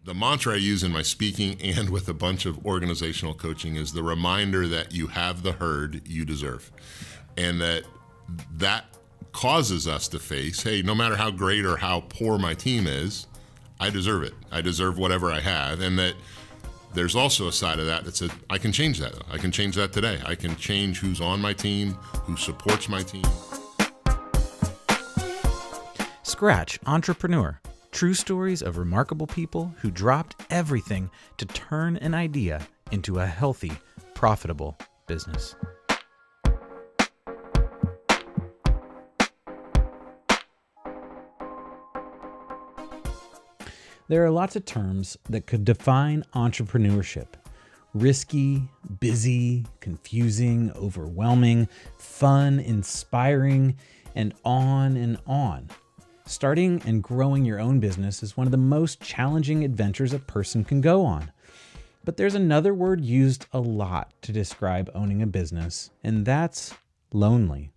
The mantra I use in my speaking and with a bunch of organizational coaching is the reminder that you have the herd you deserve. And that causes us to face, hey, no matter how great or how poor my team is, I deserve it. I deserve whatever I have. And that there's also a side of that that said, I can change that. I can change that today. I can change who's on my team, who supports my team. Scratch Entrepreneur. True stories of remarkable people who dropped everything to turn an idea into a healthy, profitable business. There are lots of terms that could define entrepreneurship. Risky, busy, confusing, overwhelming, fun, inspiring, and on and on. Starting and growing your own business is one of the most challenging adventures a person can go on. But there's another word used a lot to describe owning a business, and that's lonely.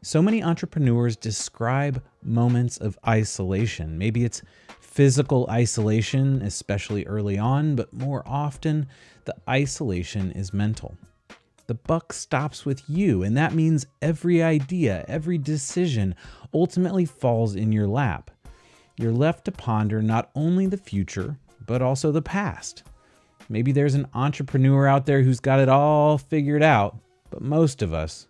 So many entrepreneurs describe moments of isolation. Maybe it's physical isolation, especially early on, but more often, the isolation is mental. The buck stops with you, and that means every idea, every decision ultimately falls in your lap. You're left to ponder not only the future, but also the past. Maybe there's an entrepreneur out there who's got it all figured out, but most of us,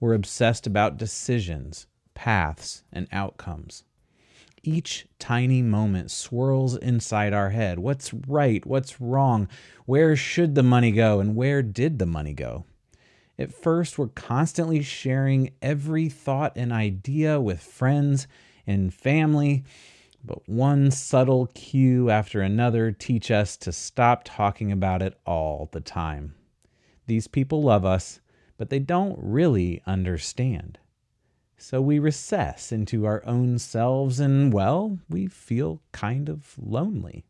we're obsessed about decisions, paths, and outcomes. Each tiny moment swirls inside our head. What's right? What's wrong? Where should the money go? And where did the money go? At first, we're constantly sharing every thought and idea with friends and family, but one subtle cue after another teach us to stop talking about it all the time. These people love us, but they don't really understand. So we recess into our own selves and, well, we feel kind of lonely.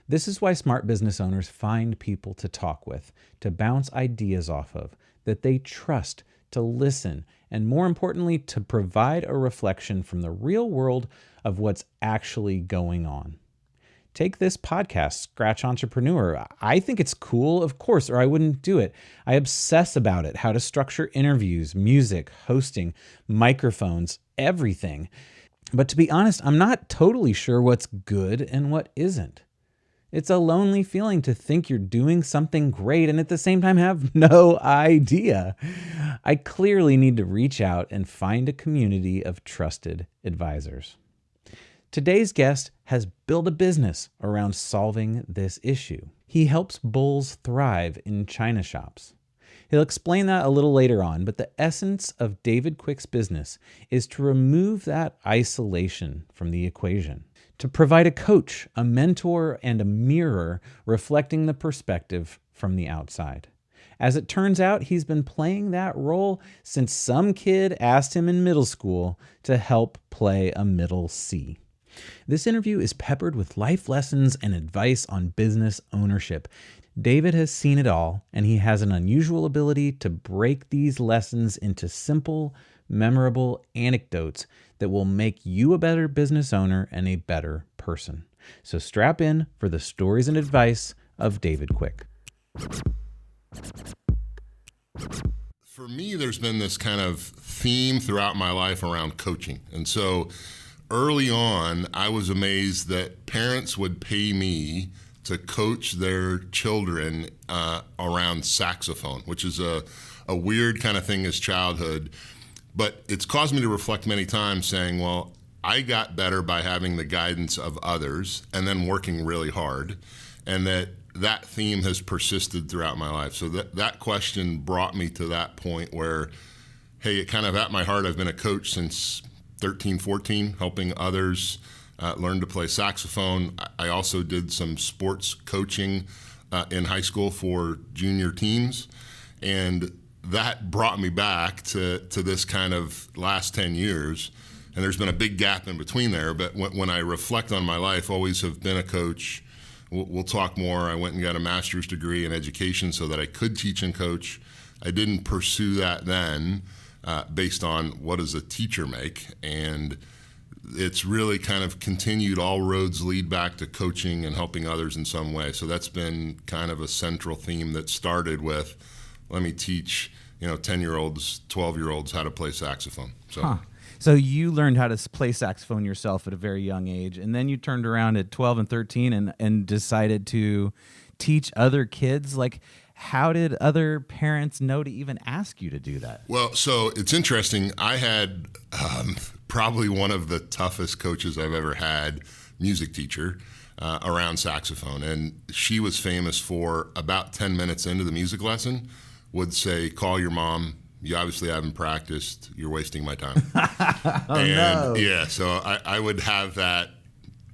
This is why smart business owners find people to talk with, to bounce ideas off of, that they trust, to listen, and more importantly, to provide a reflection from the real world of what's actually going on. Take this podcast, Scratch Entrepreneur. I think it's cool, of course, or I wouldn't do it. I obsess about it, how to structure interviews, music, hosting, microphones, everything. But to be honest, I'm not totally sure what's good and what isn't. It's a lonely feeling to think you're doing something great and at the same time have no idea. I clearly need to reach out and find a community of trusted advisors. Today's guest has built a business around solving this issue. He helps bulls thrive in china shops. He'll explain that a little later on, but the essence of David Quick's business is to remove that isolation from the equation, to provide a coach, a mentor, and a mirror reflecting the perspective from the outside. As it turns out, he's been playing that role since some kid asked him in middle school to help play a middle C. This interview is peppered with life lessons and advice on business ownership. David has seen it all, and he has an unusual ability to break these lessons into simple, memorable anecdotes that will make you a better business owner and a better person. So strap in for the stories and advice of David Quick. For me, there's been this kind of theme throughout my life around coaching. And so early on, I was amazed that parents would pay me to coach their children around saxophone, which is a weird kind of thing as childhood. But it's caused me to reflect many times saying, well, I got better by having the guidance of others and then working really hard. And that theme has persisted throughout my life. So that question brought me to that point where, hey, it kind of at my heart, I've been a coach since 13, 14, helping others learn to play saxophone. I also did some sports coaching in high school for junior teams. And that brought me back to this kind of last 10 years. And there's been a big gap in between there. But when I reflect on my life, always have been a coach. We'll talk more. I went and got a master's degree in education so that I could teach and coach. I didn't pursue that then based on what does a teacher make. And it's really kind of continued. All roads lead back to coaching and helping others in some way. So that's been kind of a central theme that started with, let me teach 10-year-olds, 12-year-olds how to play saxophone. So you learned how to play saxophone yourself at a very young age, and then you turned around at 12 and 13 and decided to teach other kids. Like, how did other parents know to even ask you to do that? Well, so it's interesting. I had probably one of the toughest coaches I've ever had, music teacher, around saxophone. And she was famous for about 10 minutes into the music lesson would say, call your mom. You obviously haven't practiced. You're wasting my time. No. Yeah, so I would have that,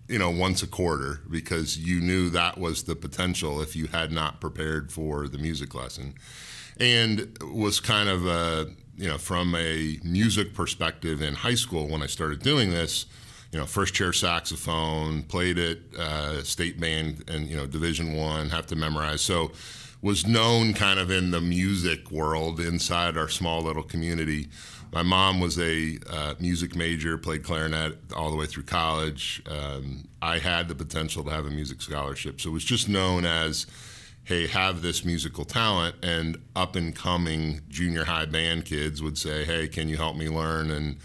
once a quarter, because you knew that was the potential if you had not prepared for the music lesson. And was kind of from a music perspective in high school when I started doing this, first chair saxophone, played at state band and, Division I, have to memorize. So was known kind of in the music world inside our small little community. My mom was a music major, played clarinet all the way through college. I had the potential to have a music scholarship. So it was just known as, hey, have this musical talent, and up and coming junior high band kids would say, hey, can you help me learn? And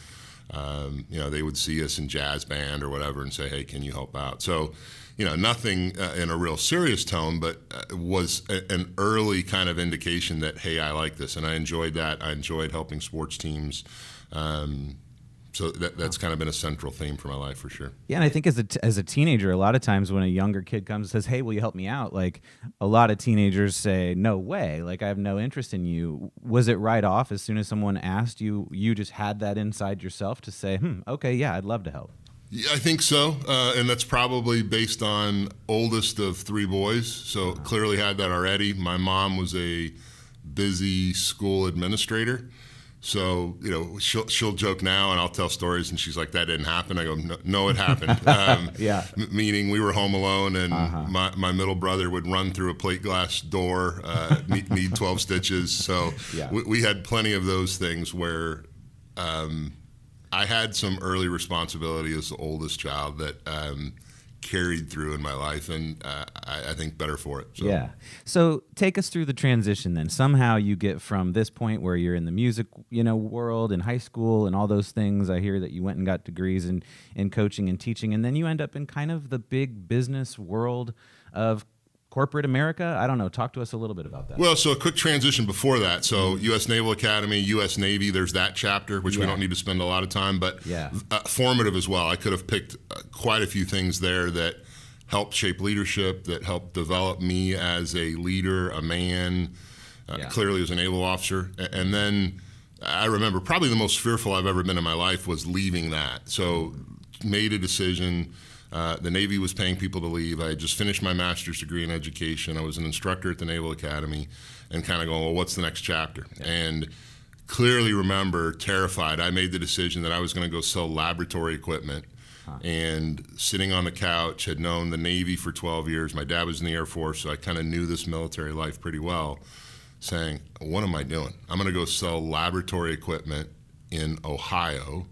they would see us in jazz band or whatever and say, hey, can you help out? So, nothing in a real serious tone, but was an early kind of indication that, hey, I like this. And I enjoyed that. I enjoyed helping sports teams. So that's kind of been a central theme for my life for sure. Yeah, and I think as a teenager, a lot of times when a younger kid comes and says, hey, will you help me out? Like, a lot of teenagers say, no way. Like, I have no interest in you. Was it right off as soon as someone asked you, you just had that inside yourself to say, okay, yeah, I'd love to help? Yeah, I think so, and that's probably based on oldest of three boys, so clearly had that already. My mom was a busy school administrator, so she'll joke now, and I'll tell stories, and she's like, "That didn't happen." I go, "No, it happened." Yeah. Meaning we were home alone, and my middle brother would run through a plate glass door, need 12 stitches. So yeah. we had plenty of those things where. I had some early responsibility as the oldest child that carried through in my life, and I think better for it. So. Yeah. So take us through the transition then. Somehow you get from this point where you're in the music, world in high school and all those things. I hear that you went and got degrees in coaching and teaching, and then you end up in kind of the big business world of corporate America. I don't know. Talk to us a little bit about that. Well, so a quick transition before that. So U.S. Naval Academy, U.S. Navy, there's that chapter, which we don't need to spend a lot of time, but formative as well. I could have picked quite a few things there that helped shape leadership, that helped develop me as a leader, a man, clearly as a naval officer. And then I remember probably the most fearful I've ever been in my life was leaving that. So made a decision. The Navy was paying people to leave. I had just finished my master's degree in education. I was an instructor at the Naval Academy, and kind of going, well, what's the next chapter? Yeah. And clearly remember, terrified, I made the decision that I was going to go sell laboratory equipment. And sitting on the couch, had known the Navy for 12 years. My dad was in the Air Force, so I kind of knew this military life pretty well, saying, what am I doing? I'm going to go sell laboratory equipment in Ohio,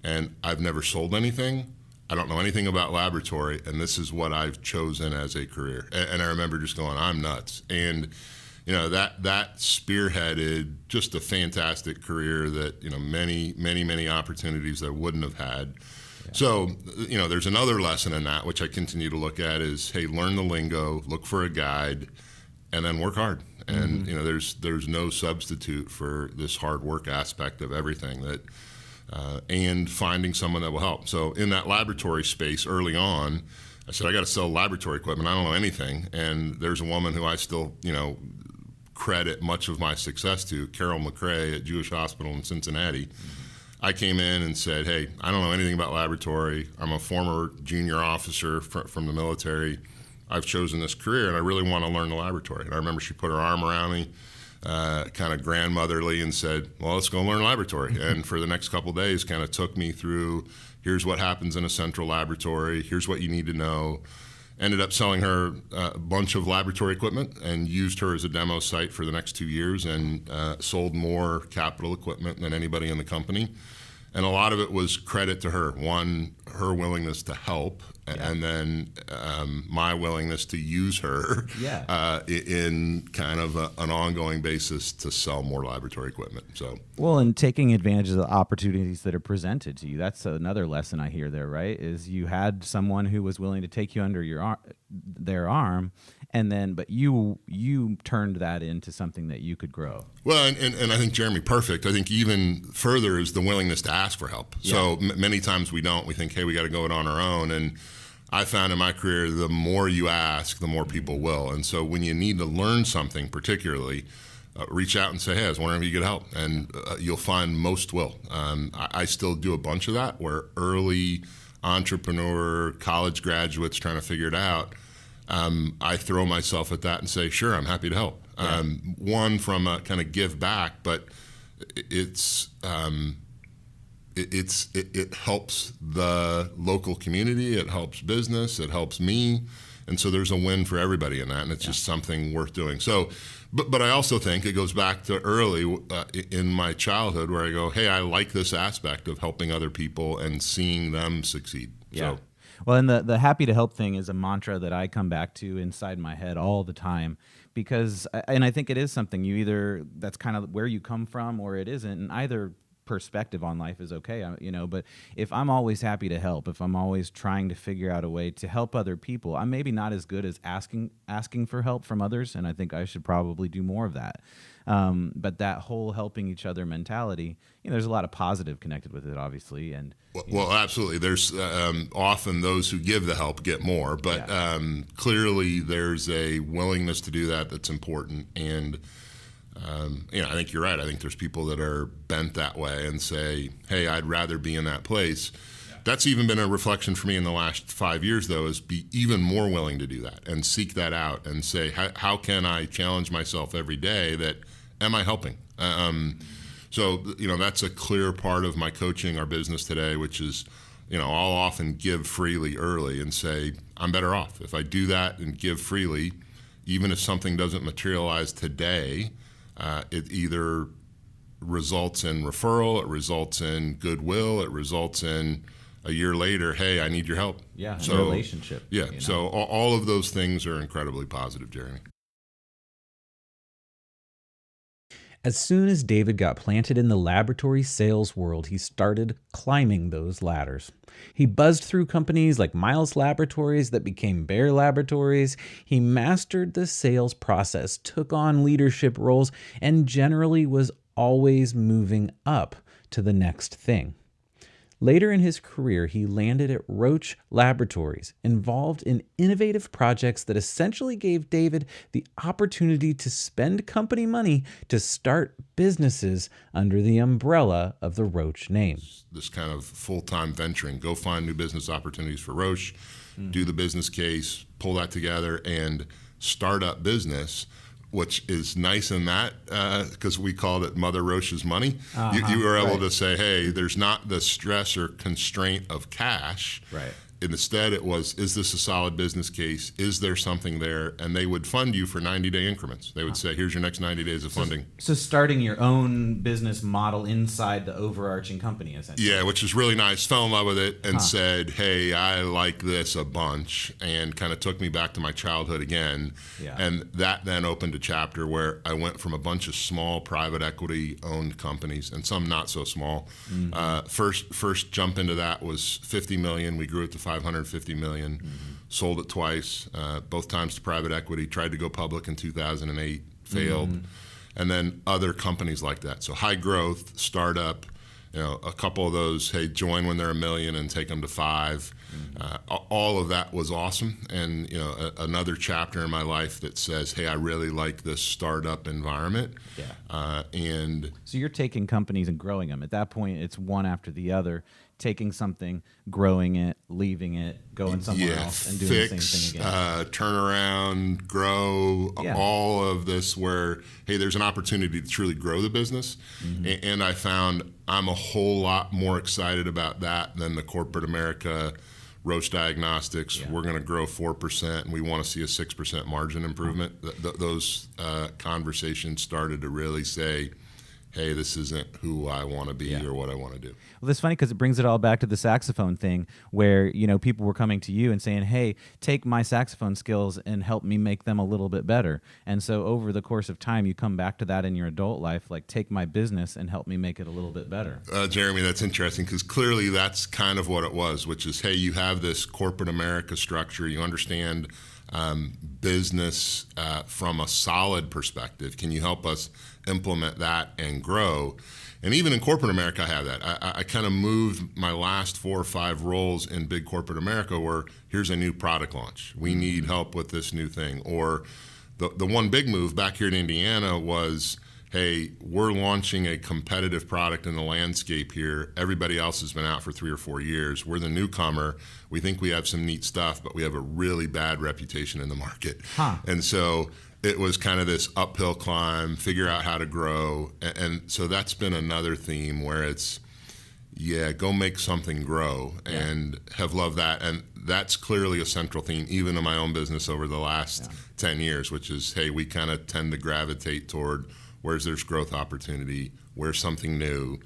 and I've never sold anything. I don't know anything about laboratory, and this is what I've chosen as a career. And I remember just going, I'm nuts. And that spearheaded just a fantastic career that many opportunities that I wouldn't have had. Yeah. So there's another lesson in that, which I continue to look at, is, hey, learn the lingo, look for a guide, and then work hard. And there's no substitute for this hard work aspect of everything that. And finding someone that will help. So in that laboratory space early on, I said, I got to sell laboratory equipment. I don't know anything. And there's a woman who I still, credit much of my success to, Carol McRae at Jewish Hospital in Cincinnati. I came in and said, hey, I don't know anything about laboratory. I'm a former junior officer from the military. I've chosen this career, and I really want to learn the laboratory. And I remember she put her arm around me, kind of grandmotherly, and said, well, let's go learn laboratory. And for the next couple of days kind of took me through, here's what happens in a central laboratory, here's what you need to know. Ended up selling her a bunch of laboratory equipment and used her as a demo site for the next 2 years, and sold more capital equipment than anybody in the company. And a lot of it was credit to her. One, her willingness to help, and then my willingness to use her in kind of an ongoing basis to sell more laboratory equipment. So, well, and taking advantage of the opportunities that are presented to you. That's another lesson I hear there, right? Is you had someone who was willing to take you under their arm, and then but you turned that into something that you could grow. Well, and I think, Jeremy, perfect. I think even further is the willingness to ask for help. So many times we don't. We think, hey, we got to go it on our own. And I found in my career, the more you ask, the more people will. And so when you need to learn something particularly, reach out and say, hey, I was wondering if you could help. And you'll find most will. I still do a bunch of that where early entrepreneur, college graduates trying to figure it out, I throw myself at that and say, sure, I'm happy to help. One, from a kind of give back, but it helps the local community, it helps business, it helps me, and so there's a win for everybody in that, and it's just something worth doing. So, but I also think it goes back to early in my childhood where I go, hey, I like this aspect of helping other people and seeing them succeed. Yeah. So, well, and the happy to help thing is a mantra that I come back to inside my head all the time, because, and I think it is something that's kind of where you come from or it isn't, and either perspective on life is okay, but if I'm always happy to help, if I'm always trying to figure out a way to help other people, I'm maybe not as good as asking for help from others, and I think I should probably do more of that. But that whole helping each other mentality, there's a lot of positive connected with it, obviously. And well, absolutely. There's often those who give the help get more, but clearly there's a willingness to do that that's important. And I think you're right. I think there's people that are bent that way and say, hey, I'd rather be in that place. Yeah. That's even been a reflection for me in the last 5 years, though, is be even more willing to do that and seek that out and say, how can I challenge myself every day that, am I helping? So that's a clear part of my coaching, our business today, which is, I'll often give freely early and say, I'm better off. If I do that and give freely, even if something doesn't materialize today, it either results in referral, it results in goodwill, it results in a year later, hey, I need your help. Yeah, so, relationship. Yeah, so all of those things are incredibly positive, Jeremy. As soon as David got planted in the laboratory sales world, he started climbing those ladders. He buzzed through companies like Miles Laboratories that became Bear Laboratories. He mastered the sales process, took on leadership roles, and generally was always moving up to the next thing. Later in his career, he landed at Roche Laboratories, involved in innovative projects that essentially gave David the opportunity to spend company money to start businesses under the umbrella of the Roche name. This kind of full-time venturing, go find new business opportunities for Roche, do the business case, pull that together, and start up business, which is nice in that because we called it Mother Roche's money. You were able to say, hey, there's not the stress or constraint of cash. Right. Instead, it was, is this a solid business case? Is there something there? And they would fund you for 90-day increments. They would say, here's your next 90 days of funding. So starting your own business model inside the overarching company, essentially. Yeah, which is really nice. Fell in love with it and said, hey, I like this a bunch, and kind of took me back to my childhood again. Yeah. And that then opened a chapter where I went from a bunch of small private equity owned companies and some not so small. First jump into that was $50 million. We grew it to $550 million, sold it twice, both times to private equity, tried to go public in 2008, failed, and then other companies like that. So high growth, startup, a couple of those, hey, join when they're $1 million and take them to $5 million. All of that was awesome. And, another chapter in my life that says, hey, I really like this startup environment. Yeah. And so you're taking companies and growing them. At that point, it's one after the other. Taking something, growing it, leaving it, going somewhere else, and doing the same thing again. Turn around, grow, all of this where, hey, there's an opportunity to truly grow the business. And I found I'm a whole lot more excited about that than the corporate America, Roche Diagnostics. Yeah. We're going to grow 4%, and we want to see a 6% margin improvement. Those conversations started to really say, hey, this isn't who I want to be or what I want to do. Well, that's funny because it brings it all back to the saxophone thing where, people were coming to you and saying, hey, take my saxophone skills and help me make them a little bit better. And so over the course of time, you come back to that in your adult life, like take my business and help me make it a little bit better. Jeremy, that's interesting because clearly that's kind of what it was, which is, hey, you have this corporate America structure. You understand business from a solid perspective. Can you help us implement that and grow? And even in corporate America, I have that. I kind of moved my last 4 or 5 roles in big corporate America where here's a new product launch. We need help with this new thing. Or the one big move back here in Indiana was, hey, we're launching a competitive product in the landscape here. Everybody else has been out for 3 or 4 years. We're the newcomer. We think we have some neat stuff, but we have a really bad reputation in the market. And so it was kind of this uphill climb, figure out how to grow. And so that's been another theme where it's, go make something grow, and have loved that. And that's clearly a central theme, even in my own business over the last 10 years, which is, hey, we kind of tend to gravitate toward where's there's growth opportunity, where's something new,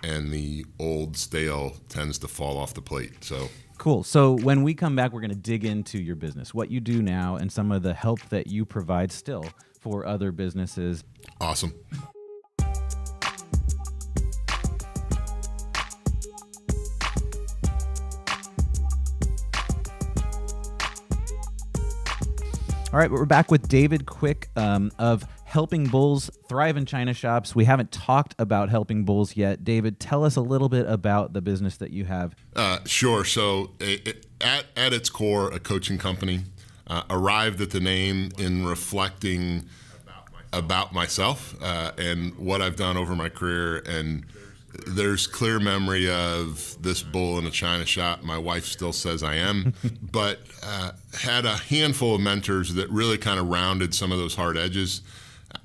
and the old stale tends to fall off the plate. So cool. So when we come back, we're going to dig into your business, what you do now, and some of the help that you provide still for other businesses. Awesome. All right, but we're back with David Quick of Helping Bulls Thrive in China Shops. We haven't talked about Helping Bulls yet. David, tell us a little bit about the business that you have. Sure. So at its core, a coaching company. Arrived at the name in reflecting about myself and what I've done over my career. And there's clear memory of this bull in a china shop. My wife still says I am, but had a handful of mentors that really kind of rounded some of those hard edges.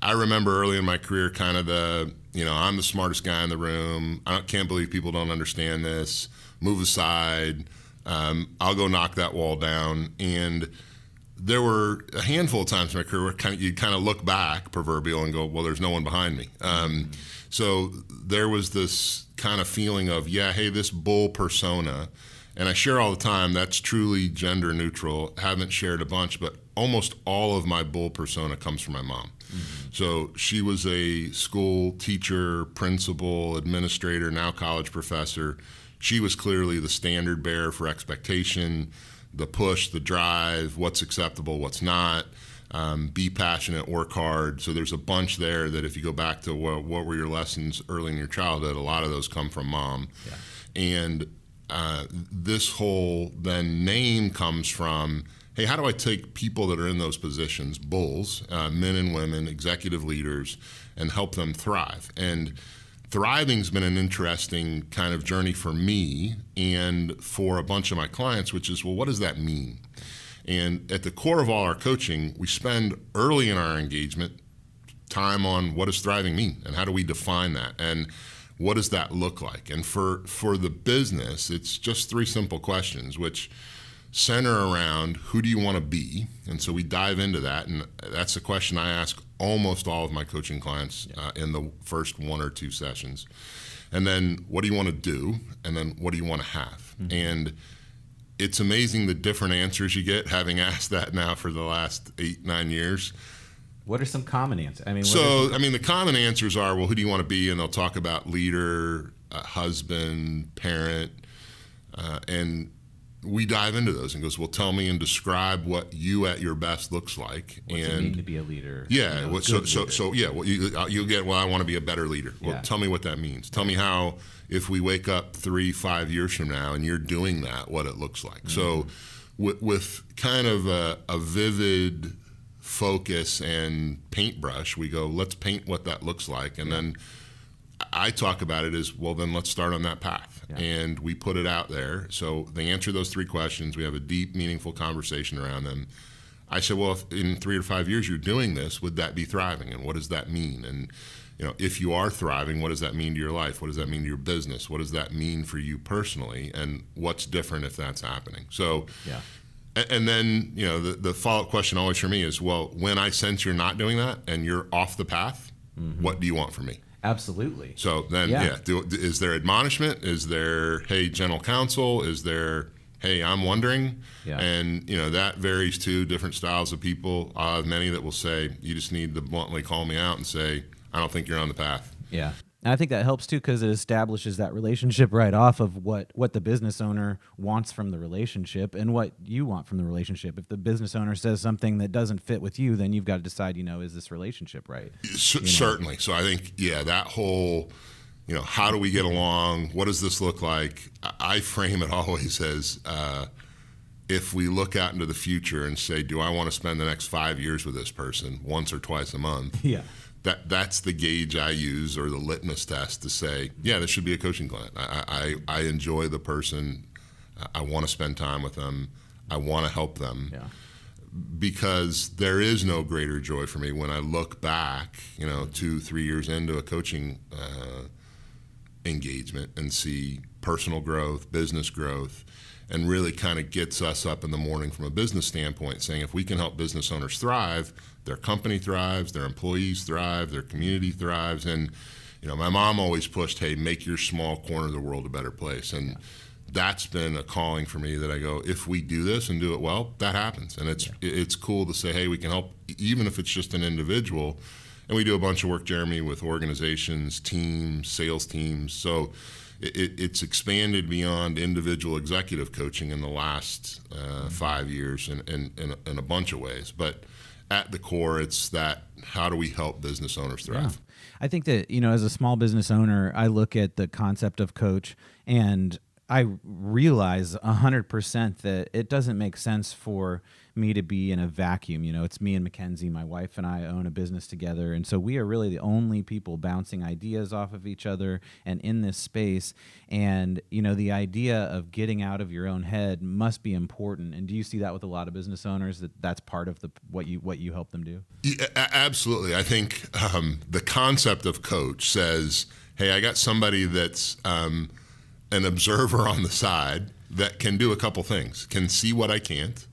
I remember early in my career kind of I'm the smartest guy in the room. I can't believe people don't understand this. Move aside. I'll go knock that wall down. And there were a handful of times in my career where you kind of look back, proverbial, and go, well, there's no one behind me. So there was this kind of feeling of, hey, this bull persona, and I share all the time, that's truly gender neutral. Haven't shared a bunch, but almost all of my bull persona comes from my mom. So she was a school teacher, principal, administrator, now college professor. She was clearly the standard bearer for expectation, the push, the drive, what's acceptable, what's not. Be passionate, work hard. So there's a bunch there that if you go back to what were your lessons early in your childhood, a lot of those come from mom. And this whole then name comes from, hey, how do I take people that are in those positions, bulls, men and women, executive leaders, and help them thrive? And thriving's been an interesting kind of journey for me and for a bunch of my clients, which is, well, what does that mean? And at the core of all our coaching, we spend early in our engagement time on what does thriving mean and how do we define that and what does that look like? And for the business, it's just 3 simple questions, which center around who do you want to be? And so we dive into that, and that's the question I ask almost all of my coaching clients in the first 1 or 2 sessions. And then what do you want to do? And then what do you want to have? And it's amazing the different answers you get, having asked that now for the last 8-9 years. What are some common answers? The common answers are, well, who do you want to be? And they'll talk about leader, husband, parent, and we dive into those and goes, well, tell me and describe what you at your best looks like. What's it mean to be a leader? Yeah. Well, you'll get, well, I want to be a better leader. Well, tell me what that means. Tell me how, if we wake up 3-5 years from now and you're doing that, what it looks like. So with kind of a vivid focus and paintbrush, we go, let's paint what that looks like. And then I talk about it as, well, then let's start on that path. And we put it out there. So they answer those 3 questions. We have a deep, meaningful conversation around them. I said, well, if in 3 to 5 years you're doing this, would that be thriving? And what does that mean? And if you are thriving, what does that mean to your life? What does that mean to your business? What does that mean for you personally? And what's different if that's happening? So, and then, the follow-up question always for me is, well, when I sense you're not doing that and you're off the path, what do you want from me? Absolutely. So then, is there admonishment? Is there, hey, general counsel? Is there, hey, I'm wondering? Yeah. And, that varies too, different styles of people. I have many that will say, you just need to bluntly call me out and say, I don't think you're on the path. Yeah. And I think that helps too, because it establishes that relationship right off of what the business owner wants from the relationship and what you want from the relationship. If the business owner says something that doesn't fit with you, then you've got to decide, is this relationship right? Certainly. So I think, that whole, how do we get along? What does this look like? I frame it always as if we look out into the future and say, do I want to spend the next 5 years with this person once or twice a month? Yeah. That's the gauge I use, or the litmus test, to say, yeah, this should be a coaching client. I enjoy the person. I want to spend time with them. I want to help them. Yeah. Because there is no greater joy for me when I look back, 2-3 years into a coaching engagement and see personal growth, business growth, and really kind of gets us up in the morning from a business standpoint, saying if we can help business owners thrive, their company thrives, their employees thrive, their community thrives. And, my mom always pushed, hey, make your small corner of the world a better place. And that's been a calling for me, that I go, if we do this and do it well, that happens. And it's cool to say, hey, we can help, even if it's just an individual. And we do a bunch of work, Jeremy, with organizations, teams, sales teams. So it's expanded beyond individual executive coaching in the last 5 years in a bunch of ways. But at the core, it's that, how do we help business owners thrive? Yeah. I think that, as a small business owner, I look at the concept of coach and I realize 100% that it doesn't make sense for me to be in a vacuum. It's me and Mackenzie, my wife and I own a business together. And so we are really the only people bouncing ideas off of each other and in this space. And, the idea of getting out of your own head must be important. And do you see that with a lot of business owners, that's part of what you help them do? Yeah, absolutely. I think the concept of coach says, hey, I got somebody that's an observer on the side that can do a couple things, can see what I can't,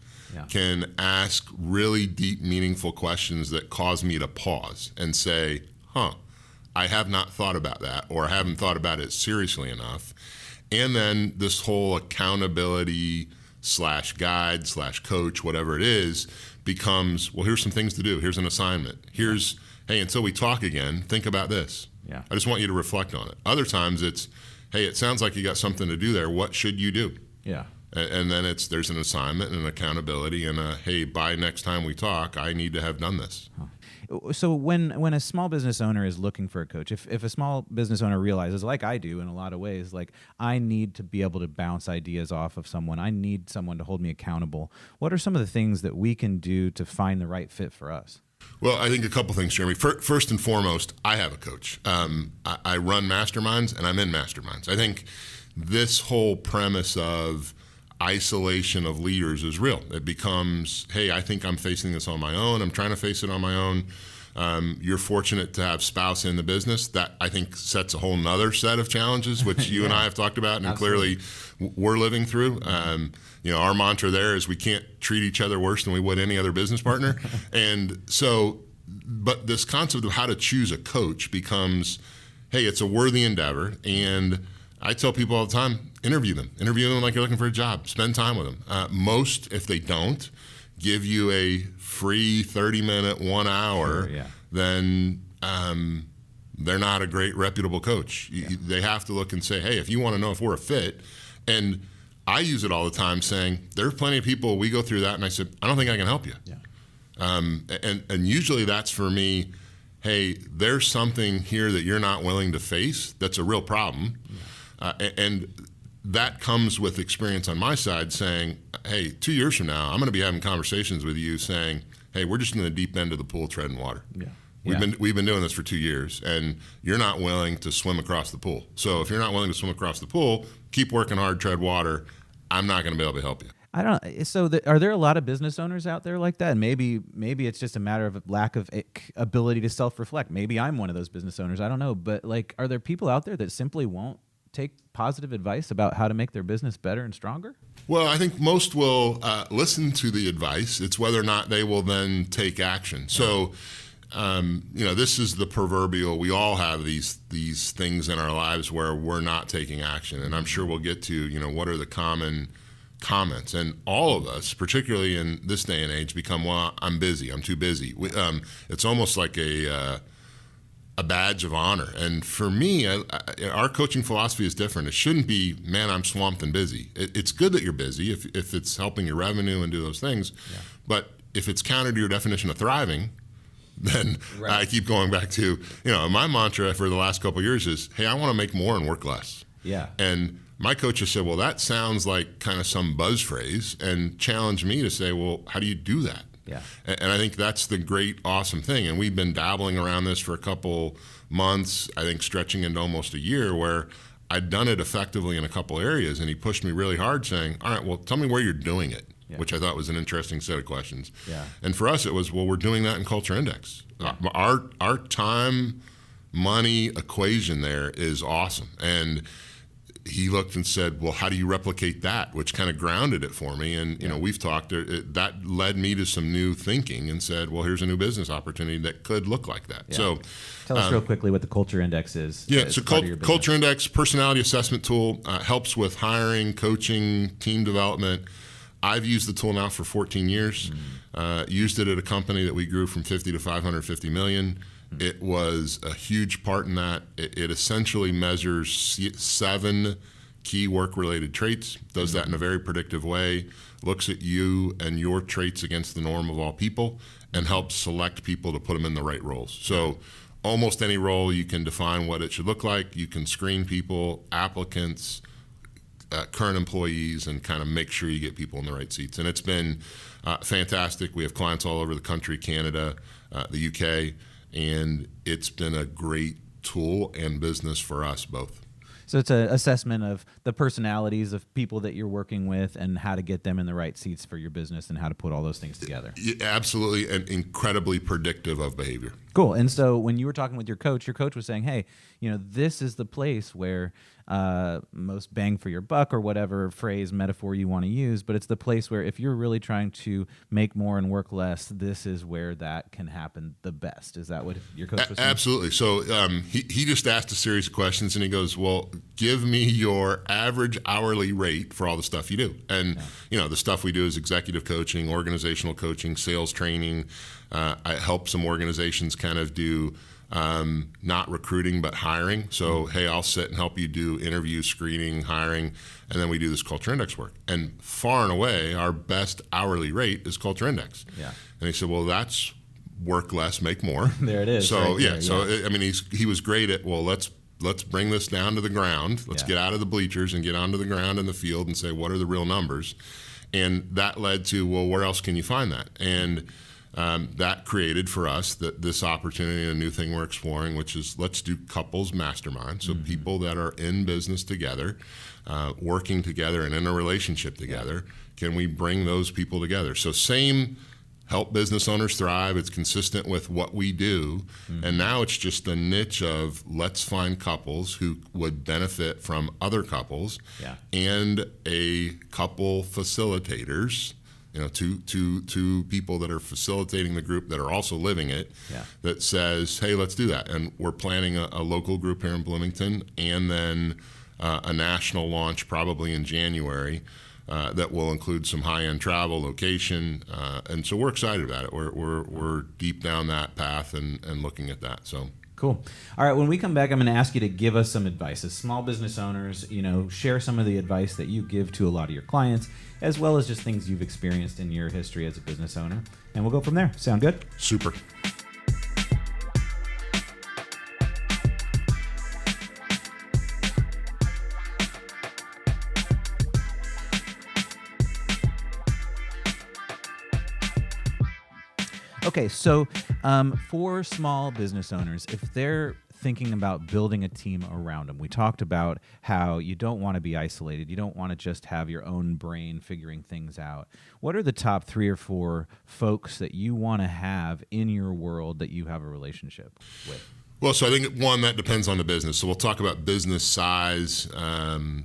can ask really deep, meaningful questions that cause me to pause and say, I have not thought about that, or I haven't thought about it seriously enough. And then this whole accountability /guide /coach, whatever it is, becomes, well, here's some things to do. Here's an assignment. Here's, hey, until we talk again, think about this. Yeah. I just want you to reflect on it. Other times it's, hey, it sounds like you got something to do there. What should you do? Yeah. And then there's an assignment and an accountability and hey, by next time we talk, I need to have done this. So when a small business owner is looking for a coach, if a small business owner realizes, like I do in a lot of ways, like I need to be able to bounce ideas off of someone, I need someone to hold me accountable, what are some of the things that we can do to find the right fit for us? Well, I think a couple things, Jeremy. First and foremost, I have a coach. I run masterminds, and I'm in masterminds. I think this whole premise of isolation of leaders is real. It becomes, hey, I think I'm facing this on my own. I'm trying to face it on my own. You're fortunate to have spouse in the business. That, I think, sets a whole nother set of challenges, which you and I have talked about, and clearly we're living through. Our mantra there is we can't treat each other worse than we would any other business partner. And so, but this concept of how to choose a coach becomes, hey, it's a worthy endeavor. And I tell people all the time, interview them like you're looking for a job. Spend time with them. Most, if they don't give you a free 30-minute, 1 hour, then they're not a great, reputable coach. They have to look and say, hey, if you want to know if we're a fit, and I use it all the time saying, there's plenty of people, we go through that, and I said, I don't think I can help you. And usually that's for me, hey, there's something here that you're not willing to face that's a real problem. And that comes with experience on my side saying, hey, 2 years from now, I'm going to be having conversations with you saying, hey, we're just in the deep end of the pool treading water. We've been doing this for 2 years, and you're not willing to swim across the pool. So if you're not willing to swim across the pool, keep working hard, tread water. I'm not going to be able to help you. Are there a lot of business owners out there like that? And maybe it's just a matter of lack of ability to self-reflect. Maybe I'm one of those business owners. I don't know. But are there people out there that simply won't take positive advice about how to make their business better and stronger? Well, I think most will listen to the advice. It's whether or not they will then take action. So This is the proverbial, we all have these things in our lives where we're not taking action. And I'm sure we'll get to, what are the common comments. And all of us, particularly in this day and age, become, well, I'm busy, I'm too busy. It's almost like a badge of honor. And for me, our coaching philosophy is different. It shouldn't be, man, I'm swamped and busy. It's good that you're busy if it's helping your revenue and do those things. Yeah. But if it's counter to your definition of thriving, then right. I keep going back to, my mantra for the last couple of years is, hey, I want to make more and work less. Yeah. And my coach has said, well, that sounds like kind of some buzz phrase, and challenged me to say, well, how do you do that? Yeah. And I think that's the great, awesome thing. And we've been dabbling around this for a couple months, I think stretching into almost a year, where I'd done it effectively in a couple areas, and he pushed me really hard saying, all right, well, tell me where you're doing it. Yeah. Which I thought was an interesting set of questions. Yeah. And for us, it was, well, we're doing that in Culture Index. Yeah. Our time, money equation there is awesome. And he looked and said, well, how do you replicate that? Which kind of grounded it for me. And, we've talked, that led me to some new thinking and said, well, here's a new business opportunity that could look like that. Yeah. So tell us real quickly what the Culture Index is. Yeah, so Culture Index, personality assessment tool, helps with hiring, coaching, team development. I've used the tool now for 14 years. Used it at a company that we grew from 50 to 550 million. It was a huge part in that. It essentially measures 7 key work-related traits, does that in a very predictive way, looks at you and your traits against the norm of all people, and helps select people to put them in the right roles. So almost any role, you can define what it should look like. You can screen people, applicants, current employees, and kind of make sure you get people in the right seats. And it's been fantastic. We have clients all over the country, Canada, the UK, and it's been a great tool and business for us both. So it's an assessment of the personalities of people that you're working with and how to get them in the right seats for your business and how to put all those things together. Absolutely, and incredibly predictive of behavior. Cool. And so when you were talking with your coach was saying, hey, this is the place where most bang for your buck, or whatever phrase, metaphor you want to use, but it's the place where if you're really trying to make more and work less, this is where that can happen the best. Is that what your coach was saying? Absolutely. So he just asked a series of questions, and he goes, well, give me your average hourly rate for all the stuff you do. And, the stuff we do is executive coaching, organizational coaching, sales training. I help some organizations kind of do not recruiting, but hiring. So, hey, I'll sit and help you do interview, screening, hiring, and then we do this Culture Index work. And far and away, our best hourly rate is Culture Index. Yeah. And he said, well, that's work less, make more. There it is. So, right there, so I mean, he was great at, well, let's bring this down to the ground. Let's get out of the bleachers and get onto the ground in the field and say, what are the real numbers? And that led to, well, where else can you find that? And that created for us this opportunity, a new thing we're exploring, which is let's do couples mastermind. So people that are in business together, working together and in a relationship together, can we bring those people together? So same, help business owners thrive. It's consistent with what we do. And now it's just a niche of let's find couples who would benefit from other couples and a couple facilitators, two people that are facilitating the group that are also living it, that says, hey, let's do that. And we're planning a local group here in Bloomington, and then a national launch probably in January that will include some high-end travel, location, and so we're excited about it. We're deep down that path and looking at that. So. Cool. All right, when we come back, I'm going to ask you to give us some advice. As small business owners, share some of the advice that you give to a lot of your clients, as well as just things you've experienced in your history as a business owner. And we'll go from there. Sound good? Super. Okay, so for small business owners, if they're thinking about building a team around them, we talked about how you don't want to be isolated. You don't want to just have your own brain figuring things out. What are the top 3 or 4 folks that you want to have in your world that you have a relationship with? Well, so I think one, that depends on the business. So we'll talk about business size,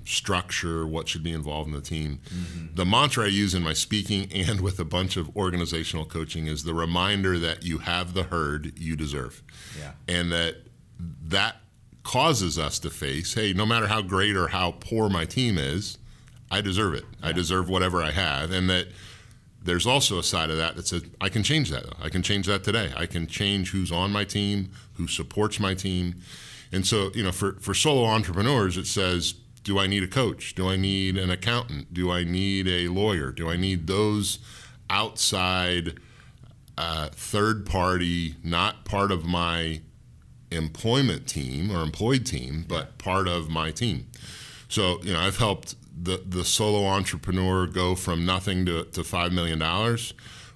structure, what should be involved in the team. Mm-hmm. The mantra I use in my speaking and with a bunch of organizational coaching is the reminder that you have the herd you deserve. Yeah. And that causes us to face, hey, no matter how great or how poor my team is, I deserve it. Yeah. I deserve whatever I have. And that there's also a side of that that says, I can change that. I can change that today. I can change who's on my team, who supports my team. And so, for solo entrepreneurs, it says, do I need a coach? Do I need an accountant? Do I need a lawyer? Do I need those outside third party, not part of my employment team or employed team, but part of my team? So, I've helped the solo entrepreneur go from nothing to $5 million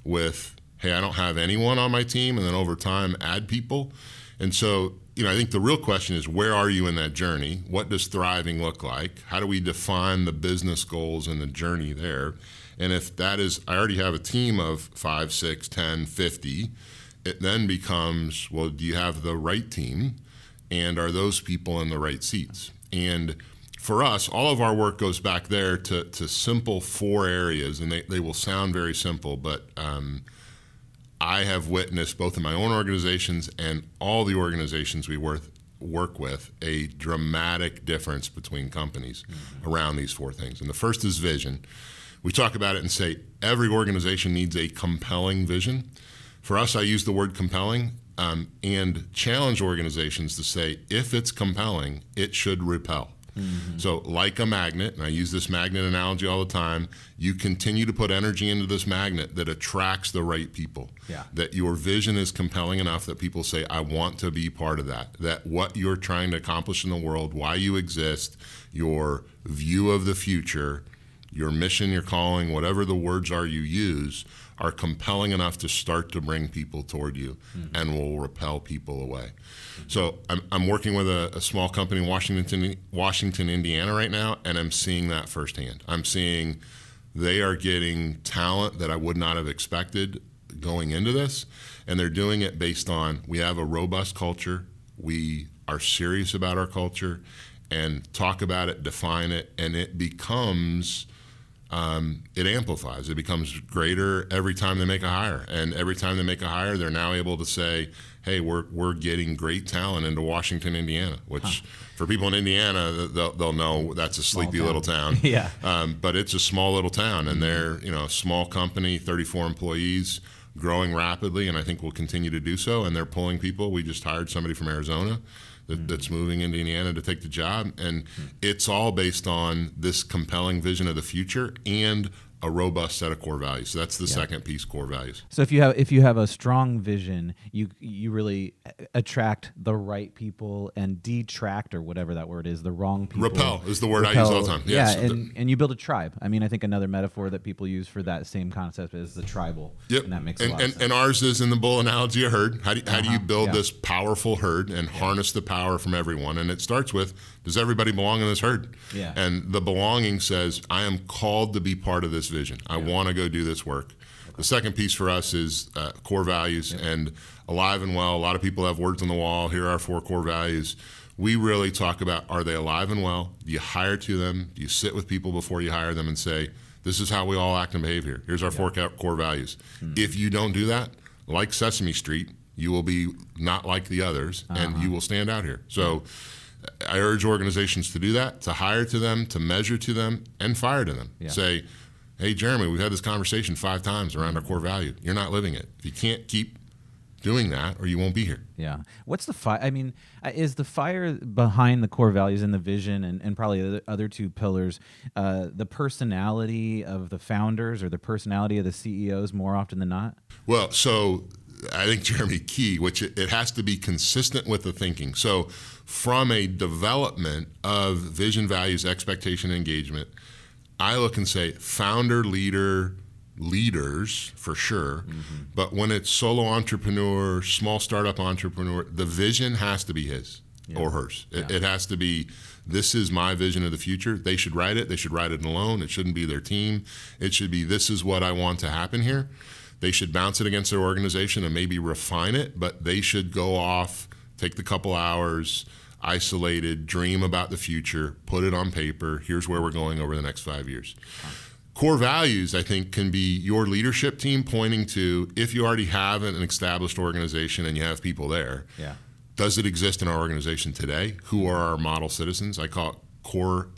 with, hey, I don't have anyone on my team, and then over time add people. And so, I think the real question is, where are you in that journey? What does thriving look like? How do we define the business goals and the journey there? And if that is, I already have a team of 5, 6, 10, 50, it then becomes, well, do you have the right team? And are those people in the right seats? And for us, all of our work goes back there to simple 4 areas, and they will sound very simple, but I have witnessed both in my own organizations and all the organizations we work with a dramatic difference between companies around these 4 things. And the first is vision. We talk about it and say every organization needs a compelling vision. For us, I use the word compelling and challenge organizations to say, if it's compelling, it should repel. Mm-hmm. So like a magnet, and I use this magnet analogy all the time, you continue to put energy into this magnet that attracts the right people. Yeah. That your vision is compelling enough that people say, I want to be part of that. That what you're trying to accomplish in the world, why you exist, your view of the future, your mission, your calling, whatever the words are you use, are compelling enough to start to bring people toward you and will repel people away. So I'm working with a small company in Washington, Indiana right now, and I'm seeing that firsthand. I'm seeing they are getting talent that I would not have expected going into this, and they're doing it based on, we have a robust culture, we are serious about our culture, and talk about it, define it, and it becomes... it amplifies. It becomes greater every time they make a hire. And every time they make a hire, they're now able to say, hey, we're getting great talent into Washington, Indiana, which for people in Indiana, they'll know that's a sleepy little town. Yeah. But it's a small little town, and they're a small company, 34 employees, growing rapidly, and I think will continue to do so. And they're pulling people. We just hired somebody from Arizona that's moving into Indiana to take the job, and it's all based on this compelling vision of the future and a robust set of core values. So that's the second piece, core values. So if you have a strong vision, you really attract the right people and detract, or whatever that word is, the wrong people. Repel is the word I use all the time. Yes. Yeah, and you build a tribe. I mean, I think another metaphor that people use for that same concept is the tribal. Yep. And that makes a lot of sense. And ours is, in the bull analogy, a herd. How do you build this powerful herd and harness the power from everyone? And it starts with, does everybody belong in this herd? Yeah. And the belonging says, I am called to be part of this vision. I want to go do this work. Okay. The second piece for us is core values, and alive and well. A lot of people have words on the wall. Here are our 4 core values. We really talk about, are they alive and well? Do you hire to them? Do you sit with people before you hire them and say, this is how we all act and behave here. Here's our 4 core values. If you don't do that, like Sesame Street, you will be not like the others, and you will stand out here. So I urge organizations to do that, to hire to them, to measure to them, and fire to them. Yeah. Say, hey, Jeremy, we've had this conversation 5 times around our core value. You're not living it. If you can't keep doing that, or you won't be here. Yeah. What's the fire? I mean, is the fire behind the core values and the vision, and probably the other 2 pillars, the personality of the founders or the personality of the CEOs more often than not? Well, so I think, Jeremy, key, which it has to be consistent with the thinking. So from a development of vision, values, expectation, engagement, I look and say founder, leaders for sure, but when it's solo entrepreneur, small startup entrepreneur, the vision has to be his or hers. It has to be, this is my vision of the future. They should write it. They should write it alone. It shouldn't be their team. It should be, this is what I want to happen here. They should bounce it against their organization and maybe refine it, but they should go off Take the couple hours, isolated, dream about the future, put it on paper. Here's where we're going over the next 5 years. Core values, I think, can be your leadership team pointing to, if you already have an established organization and you have people there, does it exist in our organization today? Who are our model citizens? I call it core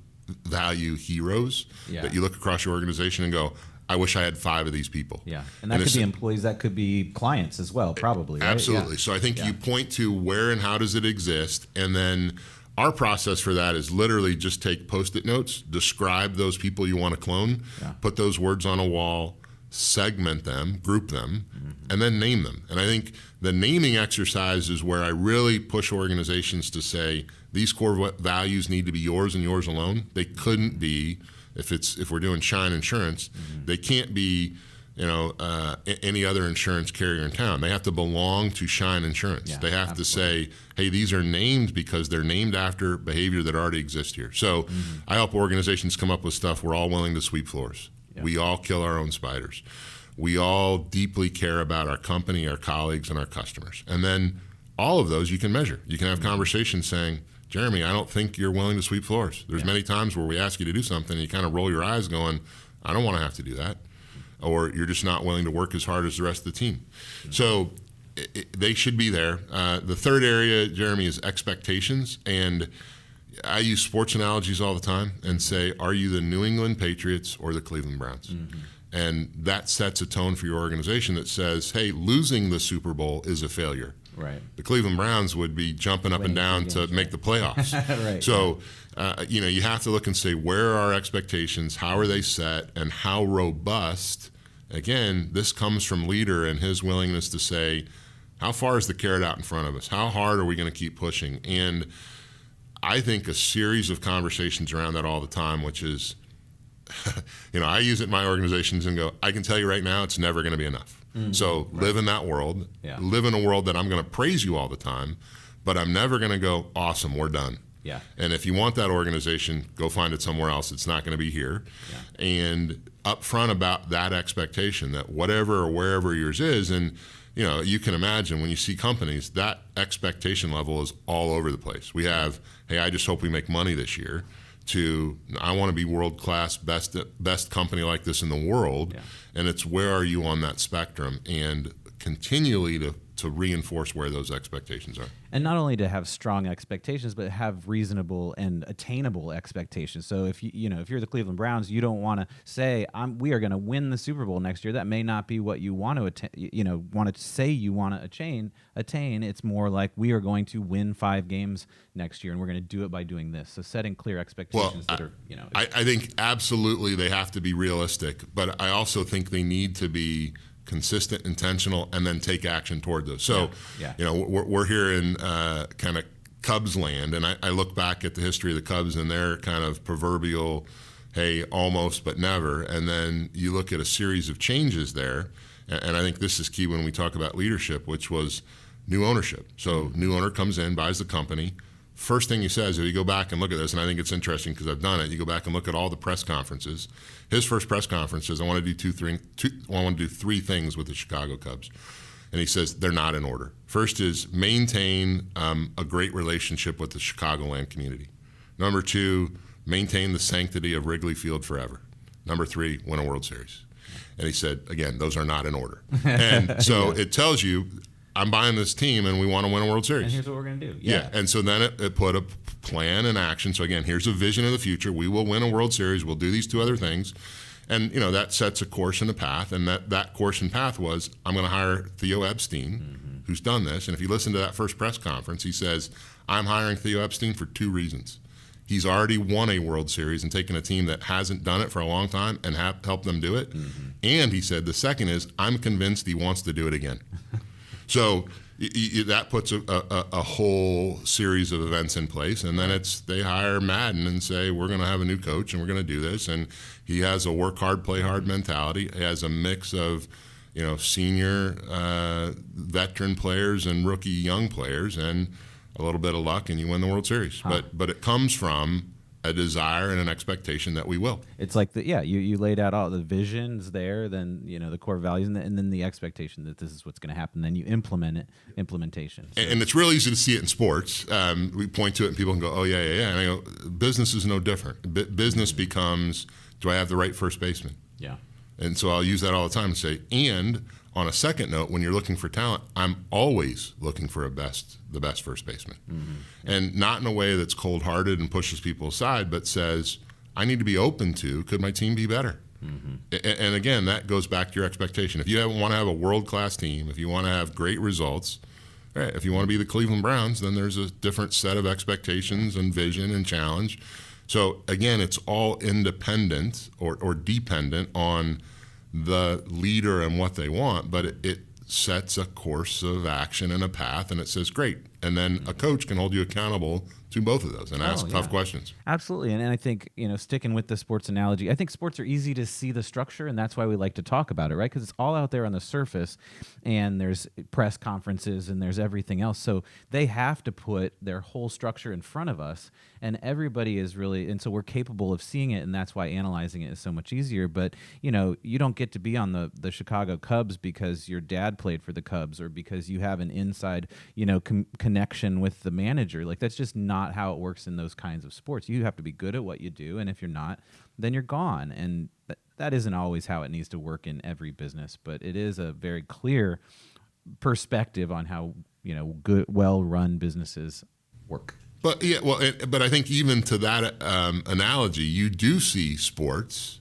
value heroes that you look across your organization and go, I wish I had 5 of these people. Yeah, and that could be employees, that could be clients as well, probably. Right? Absolutely. So I think you point to where and how does it exist, and then our process for that is literally just take Post-it notes, describe those people you want to clone, put those words on a wall, segment them, group them, and then name them. And I think the naming exercise is where I really push organizations to say, these core values need to be yours and yours alone. They couldn't be, if we're doing Shine Insurance, they can't be, any other insurance carrier in town. They have to belong to Shine Insurance. They have to say, hey, these are named because they're named after behavior that already exists here. So I help organizations come up with stuff. We're all willing to sweep floors. We all kill our own spiders. We all deeply care about our company, our colleagues, and our customers. And then all of those you can measure. You can have conversations saying, Jeremy, I don't think you're willing to sweep floors. There's many times where we ask you to do something and you kind of roll your eyes going, I don't want to have to do that. Or you're just not willing to work as hard as the rest of the team. So they should be there. The third area, Jeremy, is expectations. And I use sports analogies all the time and say, are you the New England Patriots or the Cleveland Browns? And that sets a tone for your organization that says, hey, losing the Super Bowl is a failure. Right. The Cleveland Browns would be jumping up and down to make the playoffs. So, you have to look and say, where are our expectations? How are they set? And how robust? Again, this comes from leader and his willingness to say, how far is the carrot out in front of us? How hard are we going to keep pushing? And I think a series of conversations around that all the time, which is, I use it in my organizations and go, I can tell you right now, it's never going to be enough. So live in that world, live in a world that I'm going to praise you all the time, but I'm never going to go, awesome, we're done. And if you want that organization, go find it somewhere else. It's not going to be here. And upfront about that expectation that whatever or wherever yours is, and you can imagine when you see companies, that expectation level is all over the place. We have, hey, I just hope we make money this year, to I want to be world-class, best company like this in the world. And it's where are you on that spectrum, and continually to reinforce where those expectations are. And not only to have strong expectations, but have reasonable and attainable expectations. So if if you're the Cleveland Browns, you don't want to say we are going to win the Super Bowl next year. That may not be what you want to say you want to attain. It's more like, we are going to win 5 games next year, and we're going to do it by doing this. So setting clear expectations I think absolutely they have to be realistic, but I also think they need to be consistent, intentional, and then take action toward those. So, we're here in kind of Cubs land, and I look back at the history of the Cubs and their kind of proverbial, hey, almost but never, and then you look at a series of changes there, and I think this is key when we talk about leadership, which was new ownership. So new owner comes in, buys the company. First thing he says, if you go back and look at this, and I think it's interesting because I've done it, you go back and look at all the press conferences. His first press conference says, I want to do 3 things with the Chicago Cubs. And he says, they're not in order. First is maintain a great relationship with the Chicagoland community. Number 2, maintain the sanctity of Wrigley Field forever. Number 3, win a World Series. And he said, again, those are not in order. And so it tells you, I'm buying this team and we want to win a World Series. And here's what we're going to do. And so then it put a plan in action. So again, here's a vision of the future. We will win a World Series. We'll do these 2 other things. And that sets a course and a path. And that course and path was, I'm going to hire Theo Epstein, who's done this. And if you listen to that first press conference, he says, I'm hiring Theo Epstein for 2 reasons. He's already won a World Series and taken a team that hasn't done it for a long time and helped them do it. And he said, the second is, I'm convinced he wants to do it again. So that puts a whole series of events in place, and then they hire Madden and say, we're going to have a new coach and we're going to do this, and he has a work hard, play hard mentality. He has a mix of senior veteran players and rookie young players, and a little bit of luck, and you win the World Series. But it comes from a desire and an expectation that we will. It's like you laid out all the visions there, then the core values, and then the expectation that this is what's going to happen. Then you implementation. So. And it's real easy to see it in sports. We point to it and people can go, oh, yeah. And I go, business is no different. Business becomes, do I have the right first baseman? Yeah. And so I'll use that all the time and say, and on a second note, when you're looking for talent, I'm always looking for the best first baseman. Mm-hmm. And not in a way that's cold-hearted and pushes people aside, but says, I need to be open to, could my team be better? Mm-hmm. And again, that goes back to your expectation. If you want to have a world-class team, if you want to have great results, all right, if you want to be the Cleveland Browns, then there's a different set of expectations and vision and challenge. So again, it's all independent or dependent on the leader and what they want, but it sets a course of action and a path, and it says, great. And then a coach can hold you accountable to both of those and ask tough questions. Absolutely. And I think, sticking with the sports analogy, I think sports are easy to see the structure, and that's why we like to talk about it, right? Because it's all out there on the surface, and there's press conferences and there's everything else. So they have to put their whole structure in front of us, and everybody is really, and so we're capable of seeing it, and that's why analyzing it is so much easier. But, you don't get to be on the Chicago Cubs because your dad played for the Cubs or because you have an inside, connection with the manager. Like, that's just not how it works in those kinds of sports. You have to be good at what you do, and if you're not, then you're gone. And that isn't always how it needs to work in every business, but it is a very clear perspective on how good, well-run businesses work. But but I think even to that analogy, you do see sports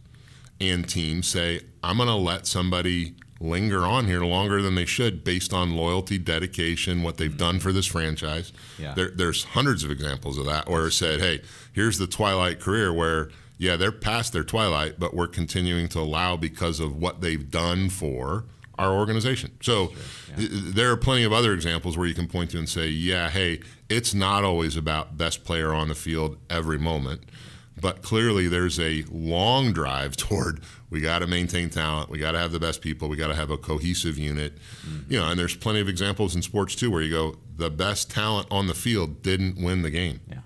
and teams say, I'm going to let somebody linger on here longer than they should based on loyalty, dedication, what they've done for this franchise. Yeah. There's hundreds of examples of that where it said, hey, here's the twilight career where, they're past their twilight, but we're continuing to allow because of what they've done for our organization. So there are plenty of other examples where you can point to and say, hey, it's not always about best player on the field every moment. But clearly there's a long drive toward we got to maintain talent, we got to have the best people, we got to have a cohesive unit. Mm-hmm. And there's plenty of examples in sports too where you go, the best talent on the field didn't win the game. Yeah.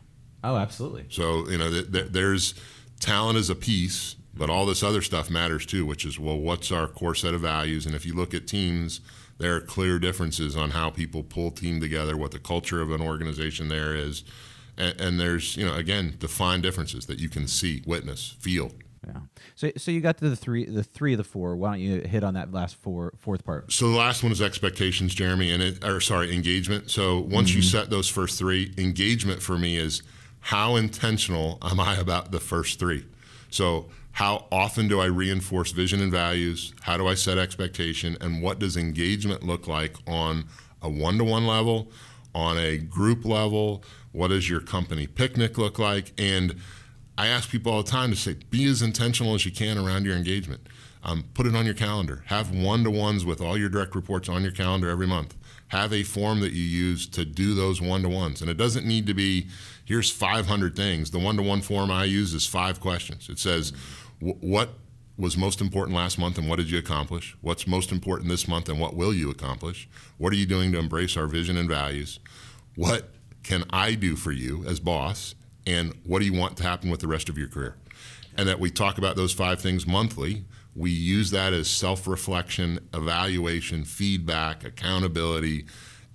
Oh, absolutely. So, there's talent is a piece, but all this other stuff matters too, which is, well, what's our core set of values? And if you look at teams, there are clear differences on how people pull team together, what the culture of an organization there is. And there's, again, defined differences that you can see, witness, feel. Yeah. So you got to the three of the four. Why don't you hit on that last fourth part? So the last one is expectations, Jeremy, engagement. So once you set those first three, engagement for me is how intentional am I about the first three? So how often do I reinforce vision and values? How do I set expectation? And what does engagement look like on a one-to-one level, on a group level? What does your company picnic look like? And I ask people all the time to say, be as intentional as you can around your engagement. Put it on your calendar. Have one-to-ones with all your direct reports on your calendar every month. Have a form that you use to do those one-to-ones. And it doesn't need to be, here's 500 things. The one-to-one form I use is 5 questions. It says, what was most important last month and what did you accomplish? What's most important this month and what will you accomplish? What are you doing to embrace our vision and values? What can I do for you as boss? And what do you want to happen with the rest of your career? And that we talk about those 5 things monthly. We use that as self-reflection, evaluation, feedback, accountability,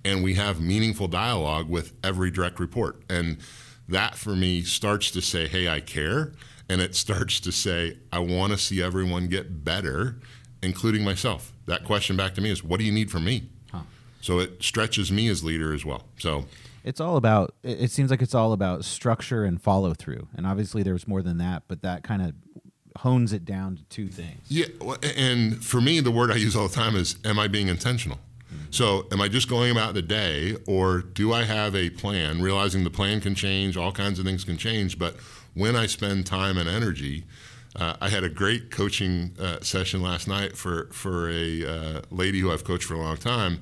and we have meaningful dialogue with every direct report. And that for me starts to say, hey, I care. And it starts to say, I want to see everyone get better, including myself. That question back to me is, what do you need from me? So it stretches me as leader as well. So it's all about, it seems like it's all about structure and follow through. And obviously there's more than that, but that kind of hones it down to 2 things. Yeah, and for me, the word I use all the time is, am I being intentional? Mm-hmm. So am I just going about the day, or do I have a plan, realizing the plan can change, all kinds of things can change, but when I spend time and energy, I had a great coaching session last night for a lady who I've coached for a long time,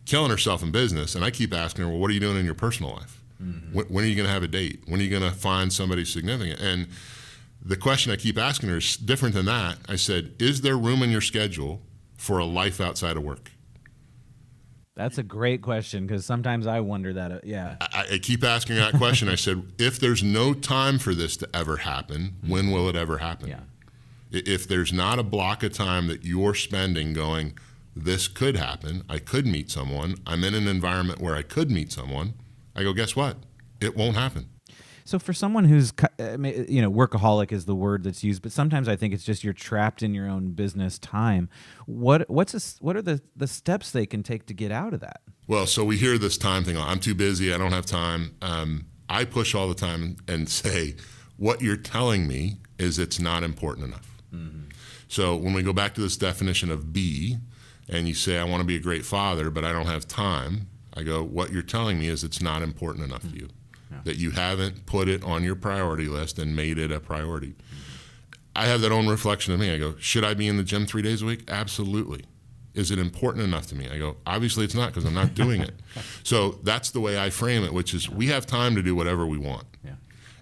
killing herself in business, and I keep asking her, well, what are you doing in your personal life? Mm-hmm. When are you going to have a date? When are you going to find somebody significant? And the question I keep asking her is different than that. I said, is there room in your schedule for a life outside of work? That's a great question, because sometimes I wonder that. Yeah. I keep asking that question. I said, if there's no time for this to ever happen, when will it ever happen? Yeah. If there's not a block of time that you're spending going, this could happen, I could meet someone, I'm in an environment where I could meet someone, I go, guess what? It won't happen. So for someone who's, workaholic is the word that's used, but sometimes I think it's just you're trapped in your own business time. What are the steps they can take to get out of that? Well, so we hear this time thing. I'm too busy. I don't have time. I push all the time and say, what you're telling me is it's not important enough. Mm-hmm. So when we go back to this definition of be, and you say, I want to be a great father, but I don't have time, I go, what you're telling me is it's not important enough to you. Yeah. That you haven't put it on your priority list and made it a priority. Mm-hmm. I have that own reflection of me. I go, should I be in the gym 3 days a week? Absolutely. Is it important enough to me? I go, obviously it's not, because I'm not doing it. So that's the way I frame it, which is we have time to do whatever we want. Yeah.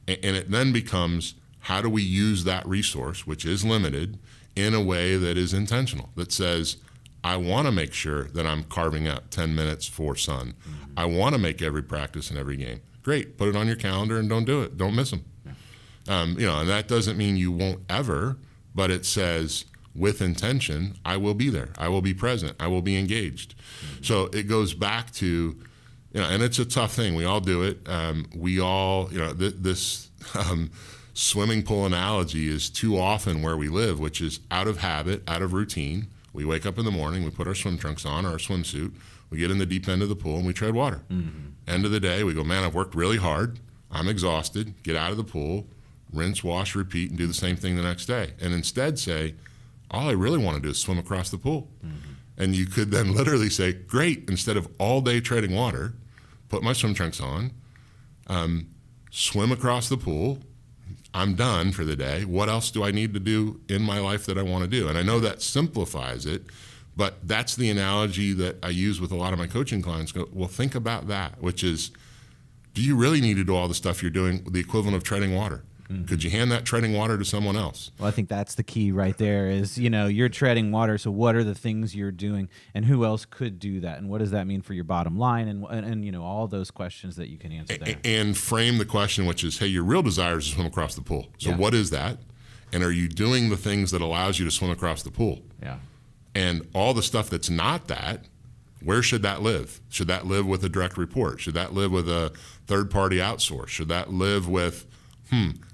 And it then becomes, how do we use that resource, which is limited, in a way that is intentional, that says, I want to make sure that I'm carving out 10 minutes for son. Mm-hmm. I want to make every practice and every game. Great, put it on your calendar and don't do it. Don't miss them. Yeah. And that doesn't mean you won't ever, but it says, with intention, I will be there. I will be present. I will be engaged. Mm-hmm. So it goes back to, and it's a tough thing. We all do it. We all, this swimming pool analogy is too often where we live, which is out of habit, out of routine. We wake up in the morning, we put our swim trunks on, our swimsuit, we get in the deep end of the pool, and we tread water. Mm-hmm. End of the day, we go, man, I've worked really hard. I'm exhausted. Get out of the pool, rinse, wash, repeat, and do the same thing the next day. And instead say, all I really want to do is swim across the pool. Mm-hmm. And you could then literally say, great, instead of all day treading water, put my swim trunks on, swim across the pool. I'm done for the day. What else do I need to do in my life that I want to do? And I know that simplifies it, but that's the analogy that I use with a lot of my coaching clients. Go, well, think about that, which is, do you really need to do all the stuff you're doing, the equivalent of treading water? Mm-hmm. Could you hand that treading water to someone else? Well, I think that's the key right there is, you're treading water. So what are the things you're doing, and who else could do that? And what does that mean for your bottom line? And all those questions that you can answer there. And frame the question, which is, hey, your real desire is to swim across the pool. So what is that? And are you doing the things that allows you to swim across the pool? Yeah. And all the stuff that's not that, where should that live? Should that live with a direct report? Should that live with a third-party outsource? Should that live with,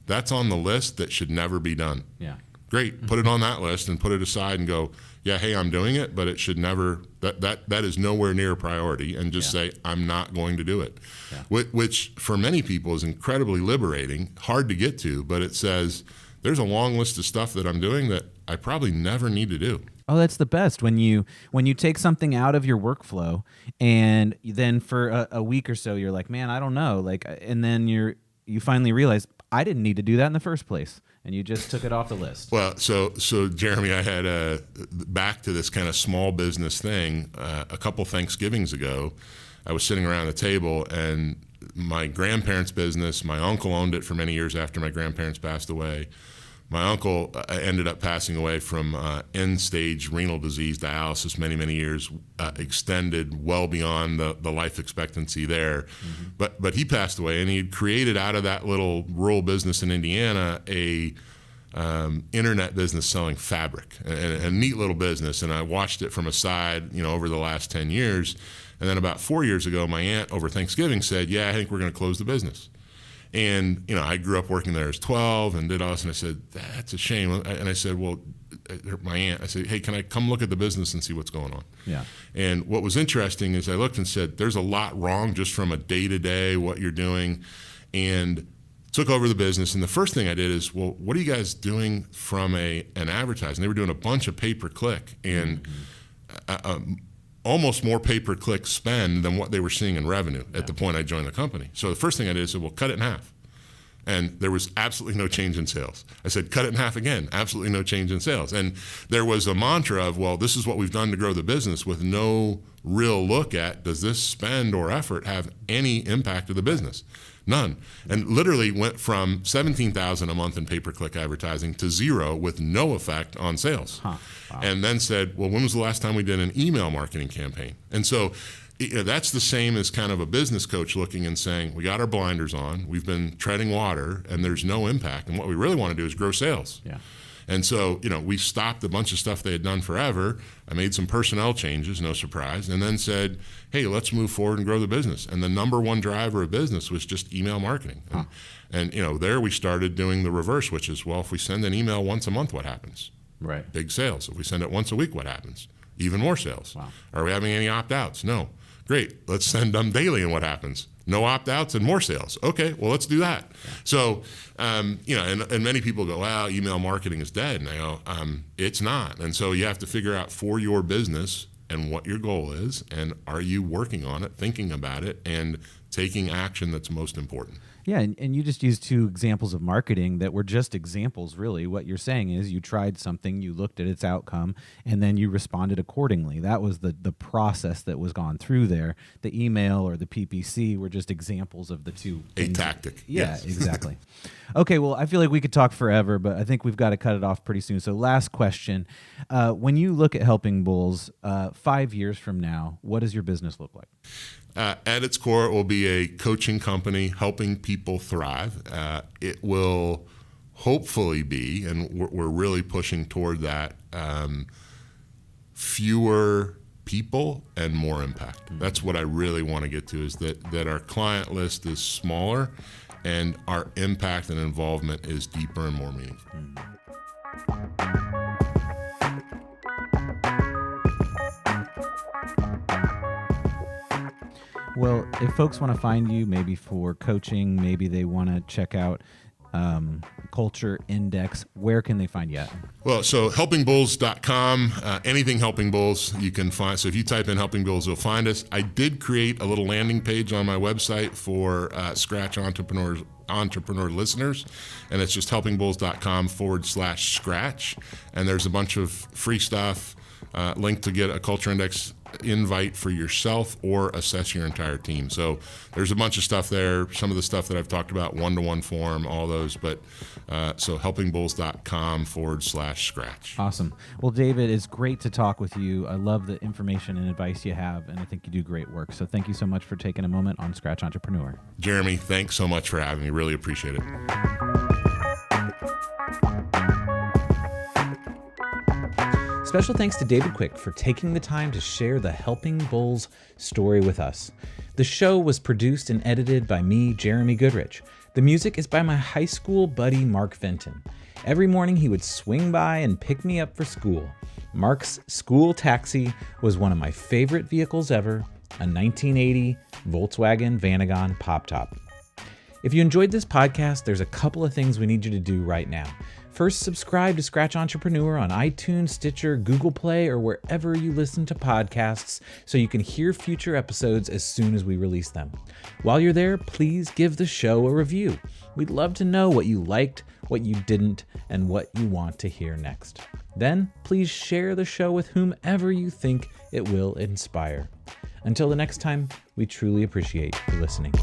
that's on the list that should never be done. Yeah. Great. Put it on that list and put it aside and go, yeah, hey, I'm doing it, but it should never, that is nowhere near a priority, and just say, I'm not going to do it. Yeah. Which for many people is incredibly liberating, hard to get to, but it says, there's a long list of stuff that I'm doing that I probably never need to do. Oh, that's the best. When you take something out of your workflow, and then for a week or so, you're like, man, I don't know. And then you finally realize, I didn't need to do that in the first place, and you just took it off the list. Well, so Jeremy, I had back to this kind of small business thing. A couple Thanksgivings ago, I was sitting around the table, and my grandparents' business, my uncle owned it for many years after my grandparents passed away. My uncle ended up passing away from end-stage renal disease, dialysis, many years, extended well beyond the life expectancy there. Mm-hmm. But he passed away, and he had created out of that little rural business in Indiana a internet business selling fabric, a neat little business. And I watched it from a side, over the last 10 years. And then about 4 years ago, my aunt over Thanksgiving said, yeah, I think we're going to close the business. And, I grew up working there as 12 and did all this, and I said, that's a shame. And I said, well, my aunt, I said, hey, can I come look at the business and see what's going on? Yeah. And what was interesting is I looked and said, there's a lot wrong just from a day-to-day, what you're doing, and took over the business. And the first thing I did is, well, what are you guys doing from an advertising? They were doing a bunch of pay-per-click, and almost more pay-per-click spend than what they were seeing in revenue at the point I joined the company. So the first thing I did is said, well, cut it in half. And there was absolutely no change in sales. I said, cut it in half again, absolutely no change in sales. And there was a mantra of, well, this is what we've done to grow the business, with no real look at, does this spend or effort have any impact to the business? None. And literally went from $17,000 a month in pay-per-click advertising to zero with no effect on sales. Huh. Wow. And then said, well, when was the last time we did an email marketing campaign? And so that's the same as kind of a business coach looking and saying, we got our blinders on, we've been treading water, and there's no impact. And what we really want to do is grow sales. Yeah. And so, we stopped a bunch of stuff they had done forever. I made some personnel changes, no surprise, and then said, hey, let's move forward and grow the business. And the number one driver of business was just email marketing. And there we started doing the reverse, which is, well, if we send an email once a month, what happens? Right. Big sales. If we send it once a week, what happens? Even more sales. Wow. Are we having any opt-outs? No. Great. Let's send them daily, and what happens? No opt-outs and more sales. Okay, well, let's do that. Yeah. So, and many people go, well, email marketing is dead. And I go, it's not. And so you have to figure out for your business and what your goal is, and are you working on it, thinking about it, and taking action that's most important. Yeah, and you just used two examples of marketing that were just examples, really. What you're saying is you tried something, you looked at its outcome, and then you responded accordingly. That was the process that was gone through there. The email or the PPC were just examples of the two. A tactic. Yeah, yes. Exactly. Okay, well, I feel like we could talk forever, but I think we've got to cut it off pretty soon. So last question. When you look at Helping Bulls 5 years from now, what does your business look like? At its core, it will be a coaching company helping people thrive. It will hopefully be, and we're really pushing toward that, fewer people and more impact. Mm-hmm. That's what I really want to get to, is that our client list is smaller and our impact and involvement is deeper and more meaningful. Mm-hmm. Well, if folks want to find you, maybe for coaching, maybe they want to check out Culture Index, where can they find you at? Well, so helpingbulls.com, anything Helping Bulls you can find. So if you type in Helping Bulls, you'll find us. I did create a little landing page on my website for Scratch entrepreneur listeners, and it's just helpingbulls.com/scratch. And there's a bunch of free stuff, link to get a Culture Index invite for yourself or assess your entire team. So there's a bunch of stuff there, some of the stuff that I've talked about, one-to-one form, all those, but so helpingbulls.com/scratch. Awesome. Well, David, it's great to talk with you. I love the information and advice you have, and I think you do great work. So thank you so much for taking a moment on Scratch Entrepreneur. Jeremy, thanks so much for having me. Really appreciate it. Special thanks to David Quick for taking the time to share the Helping Bulls story with us. The show was produced and edited by me, Jeremy Goodrich. The music is by my high school buddy, Mark Fenton. Every morning he would swing by and pick me up for school. Mark's school taxi was one of my favorite vehicles ever, a 1980 Volkswagen Vanagon Pop Top. If you enjoyed this podcast, there's a couple of things we need you to do right now. First, subscribe to Scratch Entrepreneur on iTunes, Stitcher, Google Play, or wherever you listen to podcasts so you can hear future episodes as soon as we release them. While you're there, please give the show a review. We'd love to know what you liked, what you didn't, and what you want to hear next. Then, please share the show with whomever you think it will inspire. Until the next time, we truly appreciate you listening.